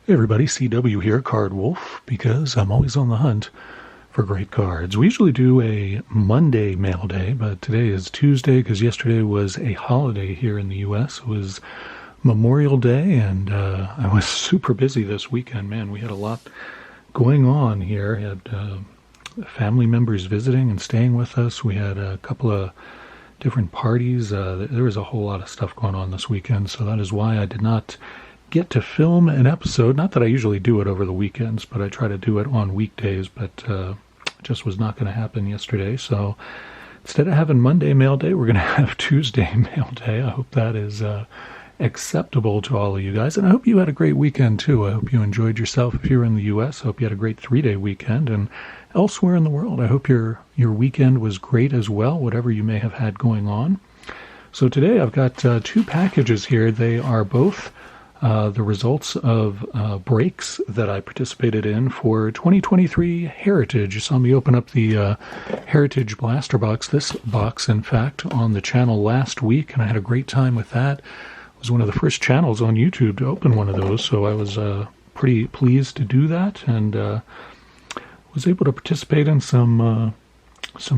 Hey everybody, CW here, Card Wolf, because I'm always on the hunt for great cards. We usually do a Monday mail day, but today is Tuesday because yesterday was a holiday here in the U.S. It was Memorial Day, and I was super busy this weekend. Man, we had a lot going on here. We had family members visiting and staying with us. We had a couple of different parties. There was a whole lot of stuff going on this weekend, so that is why I did not get to film an episode. Not that I usually do it over the weekends, but I try to do it on weekdays, but it just was not going to happen yesterday. So instead of having Monday mail day, we're going to have Tuesday mail day. I hope that is acceptable to all of you guys, and I hope you had a great weekend too. I hope you enjoyed yourself if you're in the U.S. I hope you had a great 3-day weekend, and elsewhere in the world, I hope your weekend was great as well, whatever you may have had going on. So today I've got two packages here. They are both the results of breaks that I participated in for 2023 Heritage. You saw me open up the Heritage Blaster Box, this box, in fact, on the channel last week, and I had a great time with that. It was one of the first channels on YouTube to open one of those, so I was pretty pleased to do that, and was able to participate in some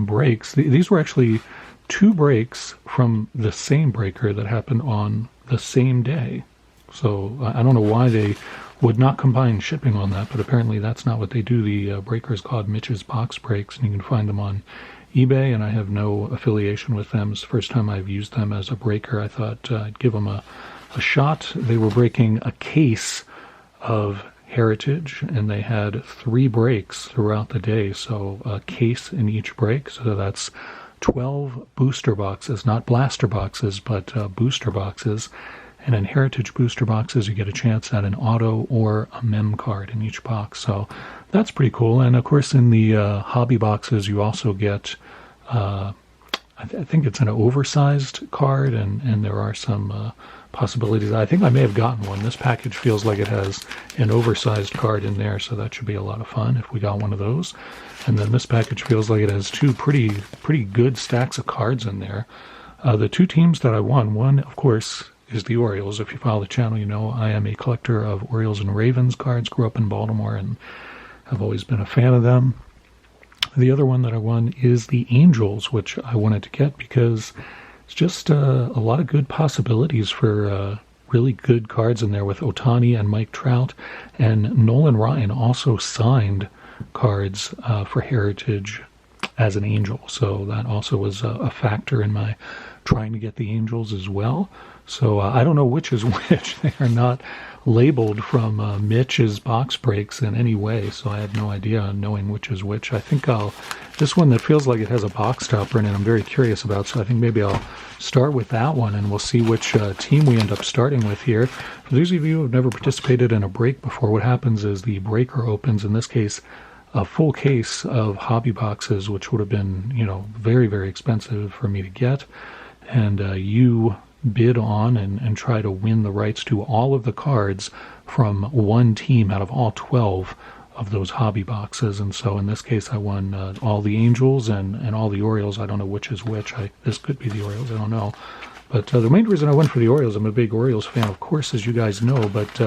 breaks. These were actually two breaks from the same breaker that happened on the same day. So I don't know why they would not combine shipping on that, but apparently that's not what they do. The breaker is called Mitch's Box Breaks, and you can find them on eBay, and I have no affiliation with them. It's the first time I've used them as a breaker. I thought I'd give them a shot. They were breaking a case of Heritage, and they had 3 breaks throughout the day, so a case in each break. So that's 12 booster boxes, not blaster boxes, but booster boxes. And in Heritage booster boxes, you get a chance at an auto or a mem card in each box. So that's pretty cool. And of course, in the hobby boxes, you also get, I think it's an oversized card, and there are some possibilities. I think I may have gotten one. This package feels like it has an oversized card in there, so that should be a lot of fun if we got one of those. And then this package feels like it has two pretty good stacks of cards in there. The two teams that I won, one, of course, is the Orioles. If you follow the channel, you know I am a collector of Orioles and Ravens cards. Grew up in Baltimore and have always been a fan of them. The other one that I won is the Angels, which I wanted to get because it's just a lot of good possibilities for really good cards in there with Ohtani and Mike Trout. And Nolan Ryan also signed cards for Heritage as an Angel. So that also was a factor in my trying to get the Angels as well. So I don't know which is which. They are not labeled from Mitch's box breaks in any way, so I have no idea on knowing which is which. I think this one that feels like it has a box topper in it, I'm very curious about, so I think maybe I'll start with that one, and we'll see which team we end up starting with here. For those of you who have never participated in a break before, what happens is the breaker opens, in this case, a full case of hobby boxes, which would have been, very, very expensive for me to get, and you bid on and try to win the rights to all of the cards from one team out of all 12 of those hobby boxes. And so in this case, I won all the Angels and all the Orioles. I don't know which is which. This could be the Orioles. I don't know. But the main reason I went for the Orioles, I'm a big Orioles fan, of course, as you guys know, but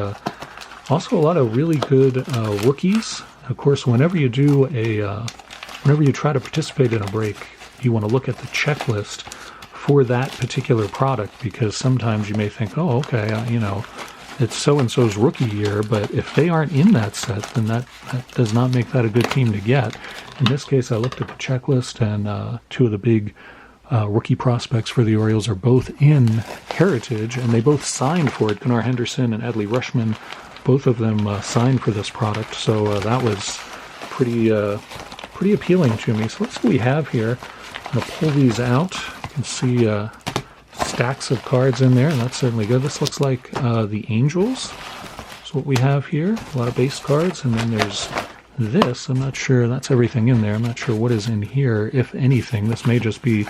also a lot of really good rookies. Of course, whenever you try to participate in a break, you want to look at the checklist for that particular product, because sometimes you may think, oh, okay, it's so-and-so's rookie year, but if they aren't in that set, then that does not make that a good team to get. In this case, I looked at the checklist, and two of the big rookie prospects for the Orioles are both in Heritage, and they both signed for it. Gunnar Henderson and Adley Rutschman, both of them signed for this product, so that was pretty appealing to me. So let's see what we have here. I'm going to pull these out. You can see stacks of cards in there, and that's certainly good. This looks like the Angels. That's what we have here. A lot of base cards, and then there's this. I'm not sure. That's everything in there. I'm not sure what is in here, if anything. This may just be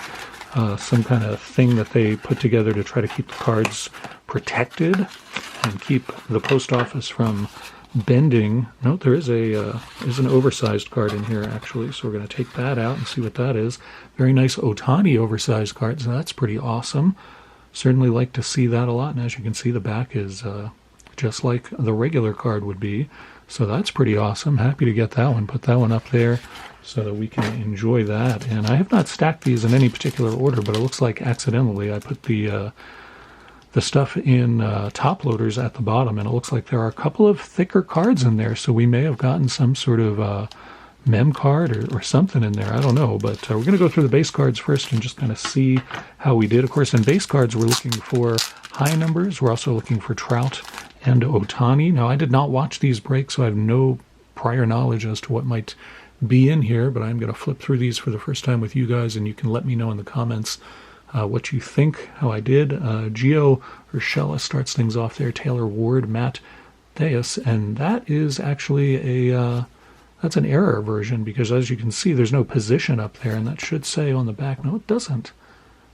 some kind of thing that they put together to try to keep the cards protected and keep the post office from bending. No, there is an oversized card in here, actually, so we're going to take that out and see what that is. Very nice Ohtani oversized card, so that's pretty awesome. Certainly like to see that a lot, and as you can see, the back is just like the regular card would be. So that's pretty awesome. Happy to get that one. Put that one up there so that we can enjoy that. And I have not stacked these in any particular order, but it looks like accidentally I put the stuff in top loaders at the bottom, and it looks like there are a couple of thicker cards in there, so we may have gotten some sort of mem card or something in there. I don't know, but we're going to go through the base cards first and just kind of see how we did. Of course, in base cards, we're looking for high numbers. We're also looking for Trout and Ohtani. Now, I did not watch these breaks, so I have no prior knowledge as to what might be in here, but I'm going to flip through these for the first time with you guys, and you can let me know in the comments what you think, how I did. Gio Urshela starts things off there. Taylor Ward, Matt Theus, and that is actually that's an error version, because as you can see, there's no position up there, and that should say on the back. No, it doesn't.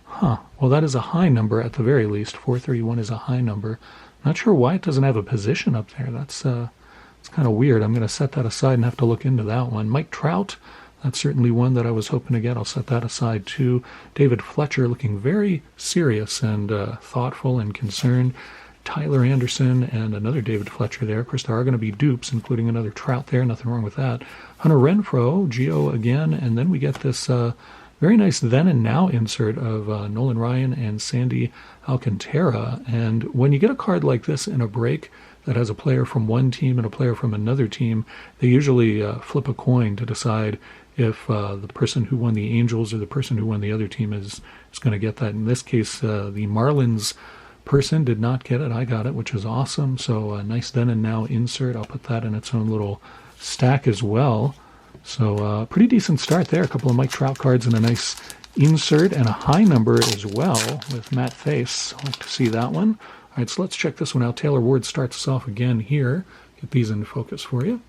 Huh. Well, that is a high number at the very least. 431 is a high number. Not sure why it doesn't have a position up there. That's it's kind of weird. I'm going to set that aside and have to look into that one. Mike Trout, that's certainly one that I was hoping to get. I'll set that aside too. David Fletcher looking very serious and thoughtful and concerned. Tyler Anderson and another David Fletcher there. Of course, there are going to be dupes, including another Trout there. Nothing wrong with that. Hunter Renfroe, Gio again, and then we get this very nice then and now insert of Nolan Ryan and Sandy Alcantara. And when you get a card like this in a break that has a player from one team and a player from another team, they usually flip a coin to decide if the person who won the Angels or the person who won the other team is going to get that. In this case, the Marlins person did not get it. I got it, which is awesome. So a nice then and now insert. I'll put that in its own little stack as well. So pretty decent start there. A couple of Mike Trout cards and a nice insert and a high number as well with Matt Face. I like to see that one. All right, so let's check this one out. Taylor Ward starts us off again here. Get these in focus for you.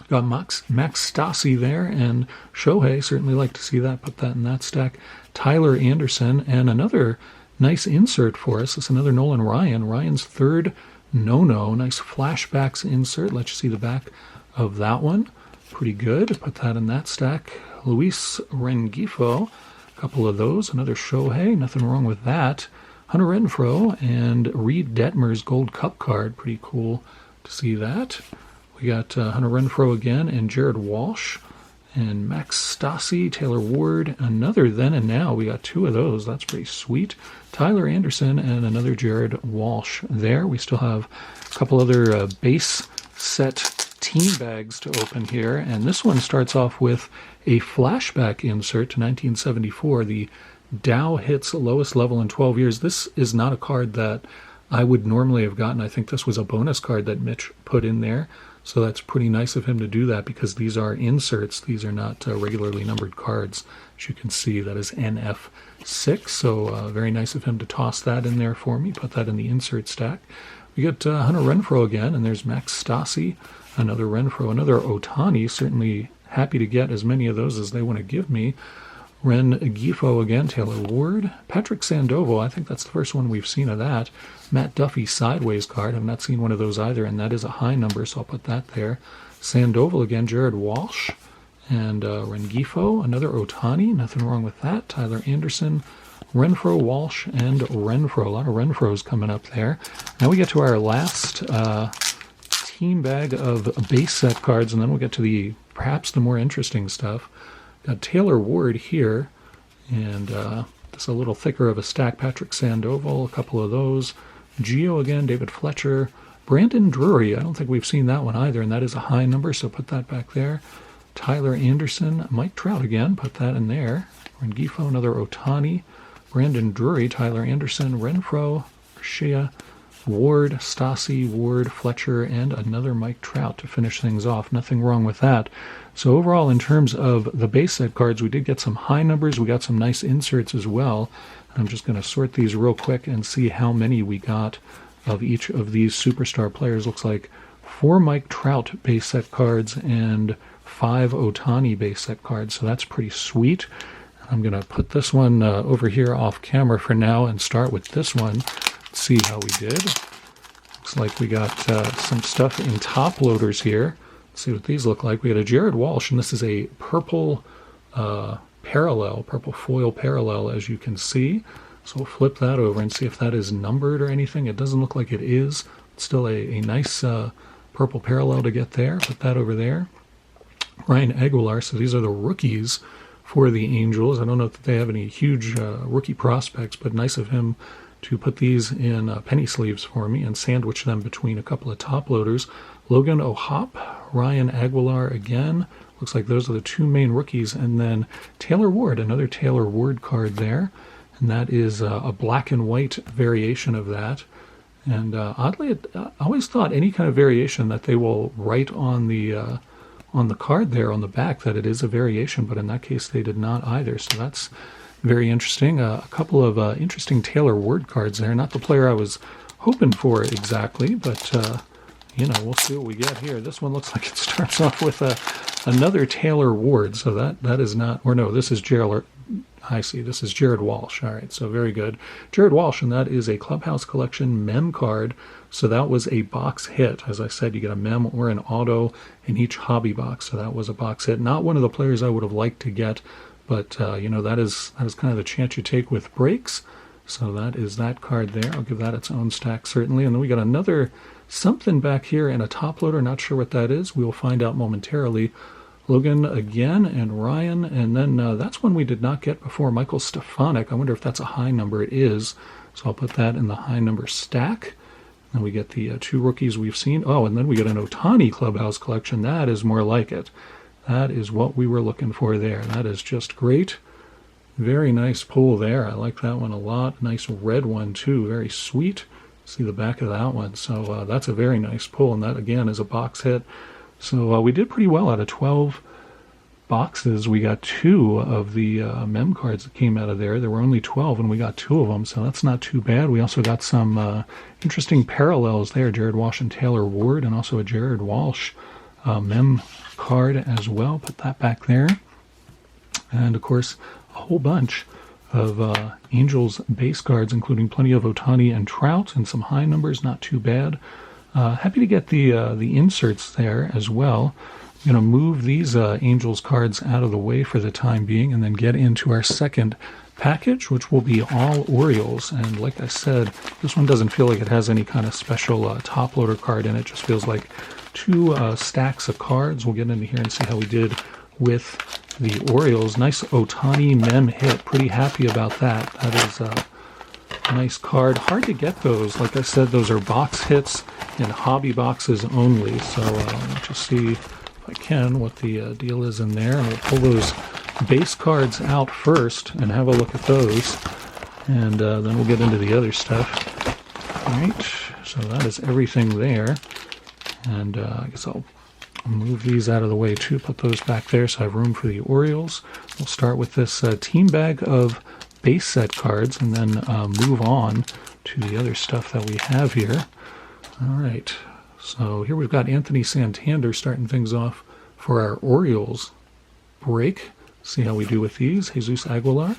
Got Max Stassi there, and Shohei, certainly like to see that. Put that in that stack. Tyler Anderson, and another nice insert for us. It's another Nolan Ryan. Ryan's third no-no. Nice flashbacks insert. Let you see the back of that one. Pretty good. Put that in that stack. Luis Rengifo, a couple of those. Another Shohei. Nothing wrong with that. Hunter Renfroe and Reed Detmer's Gold Cup card. Pretty cool to see that. We got Hunter Renfroe again and Jared Walsh and Max Stassi, Taylor Ward, another then and now. We got two of those. That's pretty sweet. Tyler Anderson and another Jared Walsh there. We still have a couple other base set team bags to open here, and this one starts off with a flashback insert to 1974. The Dow hits lowest level in 12 years. This is not a card that I would normally have gotten. I think this was a bonus card that Mitch put in there. So that's pretty nice of him to do that, because these are inserts. These are not regularly numbered cards. As you can see, that is NF6. So very nice of him to toss that in there for me. Put that in the insert stack. We got Hunter Renfroe again, and there's Max Stassi, another Renfroe, another Ohtani. Certainly happy to get as many of those as they want to give me. Ren Gifo again, Taylor Ward, Patrick Sandoval, I think that's the first one we've seen of that. Matt Duffy sideways card, I've not seen one of those either, and that is a high number, so I'll put that there. Sandoval again, Jared Walsh, and Ren Gifo, another Ohtani, nothing wrong with that. Tyler Anderson, Renfroe, Walsh, and Renfroe. A lot of Renfroes coming up there. Now we get to our last team bag of base set cards, and then we'll get to the perhaps the more interesting stuff. Got Taylor Ward here, and just a little thicker of a stack. Patrick Sandoval, a couple of those. Gio again, David Fletcher. Brandon Drury, I don't think we've seen that one either, and that is a high number, so put that back there. Tyler Anderson, Mike Trout again, put that in there. Rengifo, another Ohtani. Brandon Drury, Tyler Anderson, Renfroe, Shea, Ward, Stassi, Ward, Fletcher, and another Mike Trout to finish things off. Nothing wrong with that. So overall, in terms of the base set cards, we did get some high numbers. We got some nice inserts as well. I'm just going to sort these real quick and see how many we got of each of these superstar players. Looks like 4 Mike Trout base set cards and 5 Ohtani base set cards. So that's pretty sweet. I'm going to put this one over here off camera for now and start with this one. See how we did. Looks like we got some stuff in top loaders here. Let's see what these look like. We got a Jared Walsh, and this is a purple parallel, purple foil parallel, as you can see. So we'll flip that over and see if that is numbered or anything. It doesn't look like it is. still a nice purple parallel to get there. Put that over there. Ryan Aguilar, so these are the rookies for the Angels. I don't know if they have any huge rookie prospects, but nice of him to put these in penny sleeves for me and sandwich them between a couple of top loaders. Logan O'Hoppe, Ryan Aguilar again. Looks like those are the two main rookies. And then Taylor Ward, another Taylor Ward card there. And that is a black and white variation of that. And oddly, I always thought any kind of variation that they will write on the card there on the back that it is a variation, but in that case they did not either. So that's very interesting. A couple of interesting Taylor Ward cards there. Not the player I was hoping for exactly, but we'll see what we get here. This one looks like it starts off with another Taylor Ward. So that is not, or no, this is Jared. I see. This is Jared Walsh. All right, so very good. Jared Walsh, and that is a Clubhouse Collection mem card. So that was a box hit. As I said, you get a mem or an auto in each hobby box. So that was a box hit. Not one of the players I would have liked to get, but that is kind of the chance you take with breaks. So that is that card there. I'll give that its own stack certainly. And then we got another something back here in a top loader. Not sure what that is. We will find out momentarily. Logan again and Ryan, and then that's one we did not get before, Michael Stefanik. I wonder if that's a high number. It is, so I'll put that in the high number stack. And we get the two rookies we've seen. Oh, and then we get an Ohtani Clubhouse Collection. That is more like it. That is what we were looking for there. That is just great. Very nice pull there. I like that one a lot. Nice red one too. Very sweet. See the back of that one. So that's a very nice pull, and that again is a box hit. So we did pretty well out of 12 boxes. We got 2 of the mem cards that came out of there. There were only 12, and we got 2 of them, so that's not too bad. We also got some interesting parallels there, Jared Walsh and Taylor Ward, and also a Jared Walsh mem card as well. Put that back there. And, of course, a whole bunch of Angels base cards, including plenty of Ohtani and Trout, and some high numbers, not too bad. Happy to get the inserts there as well. I'm going to move these Angels cards out of the way for the time being and then get into our second package, which will be all Orioles. And like I said, this one doesn't feel like it has any kind of special top loader card in it. It just feels like 2 stacks of cards. We'll get into here and see how we did with the Orioles. Nice Ohtani mem hit. Pretty happy about that. That is a nice card. Hard to get those. Like I said, those are box hits in hobby boxes only. So let's just see if I can what the deal is in there. And we'll pull those base cards out first and have a look at those. And then we'll get into the other stuff. All right. So that is everything there. And I guess I'll move these out of the way too. Put those back there so I have room for the Orioles. We'll start with this team bag of base set cards and then move on to the other stuff that we have here. All right, so here we've got Anthony Santander starting things off for our Orioles break. See how we do with these. Jesus Aguilar,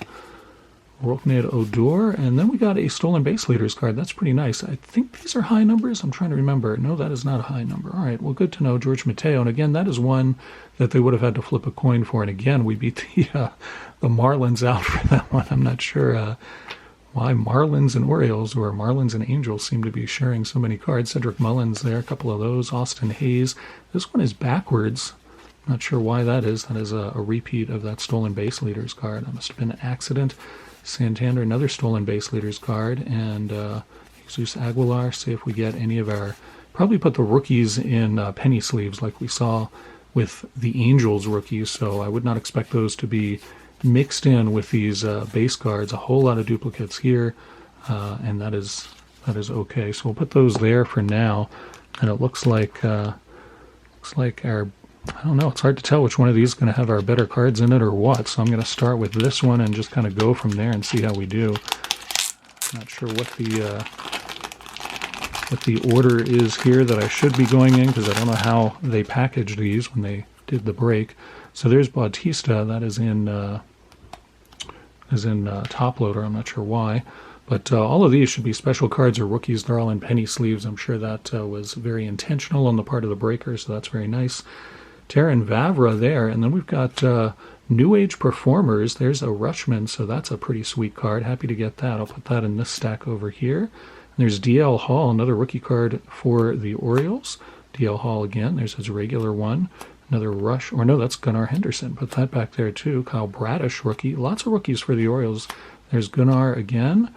Rougned Odor, and then we got a stolen base leaders card. That's pretty nice. I think these are high numbers. I'm trying to remember. No, that is not a high number. All right, well, good to know. George Mateo, and again, that is one that they would have had to flip a coin for. And again, we beat the Marlins out for that one. I'm not sure why Marlins and Orioles, or Marlins and Angels, seem to be sharing so many cards. Cedric Mullins there, a couple of those. Austin Hayes. This one is backwards. Not sure why that is. That is a repeat of that stolen base leaders card. That must have been an accident. Santander, another stolen base leaders card. And Jesus Aguilar, see if we get any of our... Probably put the rookies in penny sleeves like we saw with the Angels rookies. So I would not expect those to be mixed in with these base cards. A whole lot of duplicates here, and that is okay. So we'll put those there for now. And it looks like our, I don't know, it's hard to tell which one of these is going to have our better cards in it or what. So I'm going to start with this one and just kind of go from there and see how we do. Not sure what the order is here that I should be going in, because I don't know how they packaged these when they did the break. So there's Bautista. That is in top loader. I'm not sure why. But all of these should be special cards or rookies. They're all in penny sleeves. I'm sure that was very intentional on the part of the breaker, so that's very nice. Terran Vavra there. And then we've got New Age Performers. There's a Rushman, so that's a pretty sweet card. Happy to get that. I'll put that in this stack over here. There's DL Hall, another rookie card for the Orioles. DL Hall again, there's his regular one. Another Rush, or no, that's Gunnar Henderson. Put that back there too. Kyle Bradish, rookie. Lots of rookies for the Orioles. There's Gunnar again.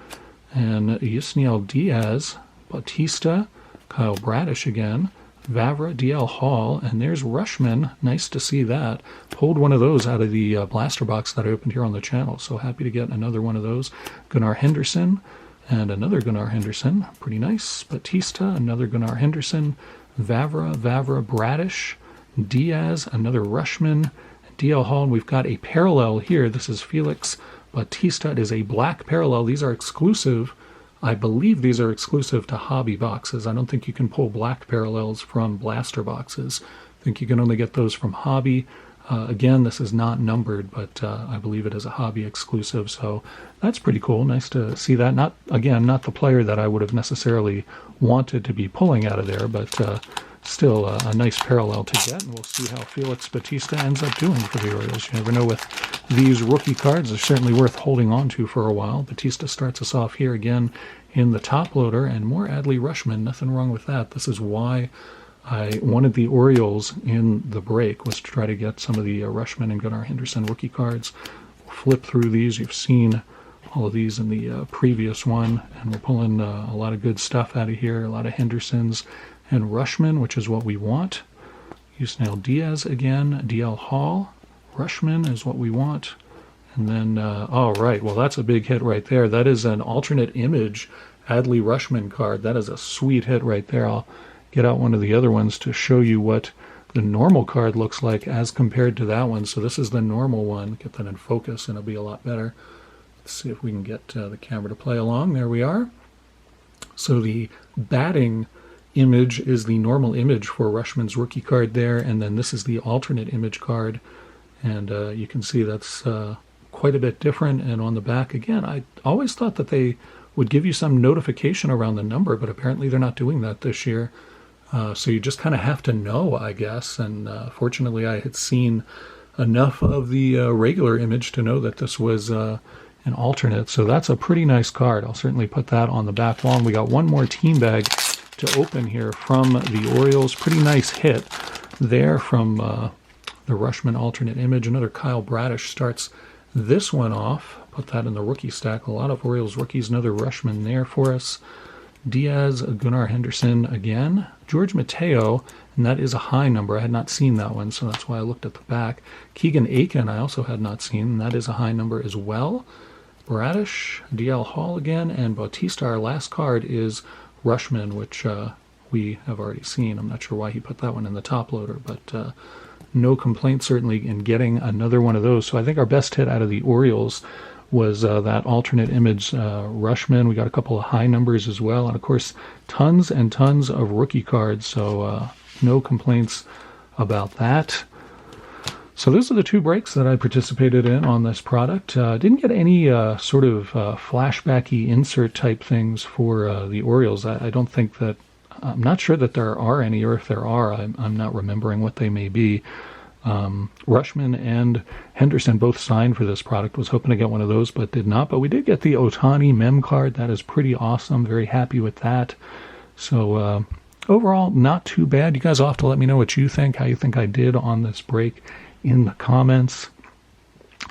And Yusniel Diaz, Bautista, Kyle Bradish again. Vavra, DL Hall, and there's Rushman. Nice to see that. Pulled one of those out of the blaster box that I opened here on the channel. So happy to get another one of those. Gunnar Henderson. And another Gunnar Henderson. Pretty nice. Bautista, another Gunnar Henderson. Vavra, Bradish. Diaz, another Rushman. DL Hall, and we've got a parallel here. This is Felix Bautista. It is a black parallel. These are exclusive. I believe these are exclusive to hobby boxes. I don't think you can pull black parallels from blaster boxes. I think you can only get those from hobby. Again, this is not numbered, but I believe it is a hobby exclusive, so that's pretty cool. Nice to see that. Not the player that I would have necessarily wanted to be pulling out of there, but still a nice parallel to get, and we'll see how Felix Bautista ends up doing for the Orioles. You never know with these rookie cards. They're certainly worth holding on to for a while. Bautista starts us off here again in the top loader, and more Adley Rushman. Nothing wrong with that. This is why I wanted the Orioles in the break, was to try to get some of the Rushman and Gunnar Henderson rookie cards. We'll flip through these. You've seen all of these in the previous one, and we're pulling a lot of good stuff out of here, a lot of Hendersons and Rushman, which is what we want. Yusniel Diaz again, DL Hall. Rushman is what we want. And then, all right, well, that's a big hit right there. That is an alternate image Adley Rushman card. That is a sweet hit right there. I'll get out one of the other ones to show you what the normal card looks like as compared to that one. So this is the normal one. Get that in focus and it'll be a lot better. Let's see if we can get the camera to play along. There we are. So the batting image is the normal image for Rushman's rookie card there, and then this is the alternate image card, and you can see that's quite a bit different. And on the back, again, I always thought that they would give you some notification around the number, but apparently they're not doing that this year. So you just kind of have to know, I guess, and fortunately I had seen enough of the regular image to know that this was an alternate, so that's a pretty nice card. I'll certainly put that on the back wall. And we got one more team bag to open here from the Orioles. Pretty nice hit there from the Rushman alternate image. Another Kyle Bradish starts this one off. Put that in the rookie stack. A lot of Orioles rookies. Another Rushman there for us. Diaz, Gunnar Henderson again. George Mateo, and that is a high number. I had not seen that one, so that's why I looked at the back. Keegan Aiken I also had not seen, and that is a high number as well. Bradish, DL Hall again, and Bautista. Our last card is Rushman, which we have already seen. I'm not sure why he put that one in the top loader, but no complaints certainly in getting another one of those. So I think our best hit out of the Orioles was that alternate image Rushman. We got a couple of high numbers as well, and of course tons and tons of rookie cards, so no complaints about that. So those are the two breaks that I participated in on this product. Didn't get any sort of flashbacky insert type things for the Orioles. I don't think that, I'm not sure that there are any, or if there are, I'm not remembering what they may be. Rushman and Henderson both signed for this product. Was hoping to get one of those, but did not. But we did get the Ohtani mem card. That is pretty awesome. Very happy with that. So overall, not too bad. You guys will have to let me know what you think, how you think I did on this break in the comments.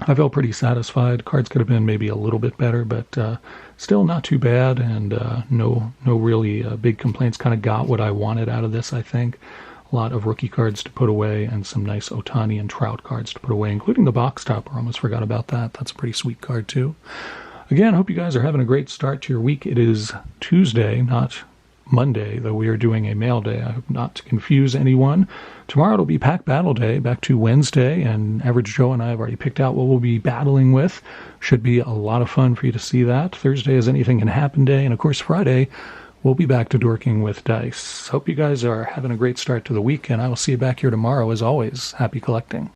I felt pretty satisfied. Cards could have been maybe a little bit better, but still not too bad, and no really big complaints. Kind of got what I wanted out of this, I think. A lot of rookie cards to put away and some nice Ohtani and Trout cards to put away, including the box topper. Almost forgot about that. That's a pretty sweet card too. Again, hope you guys are having a great start to your week. It is Tuesday, not Monday, though we are doing a mail day. I hope not to confuse anyone. Tomorrow it'll be Pack Battle Day, back to Wednesday, and Average Joe and I have already picked out what we'll be battling with. Should be a lot of fun for you to see that. Thursday is Anything Can Happen Day, and of course Friday we'll be back to Dorking with dice. Hope you guys are having a great start to the week, and I will see you back here tomorrow. As always, happy collecting.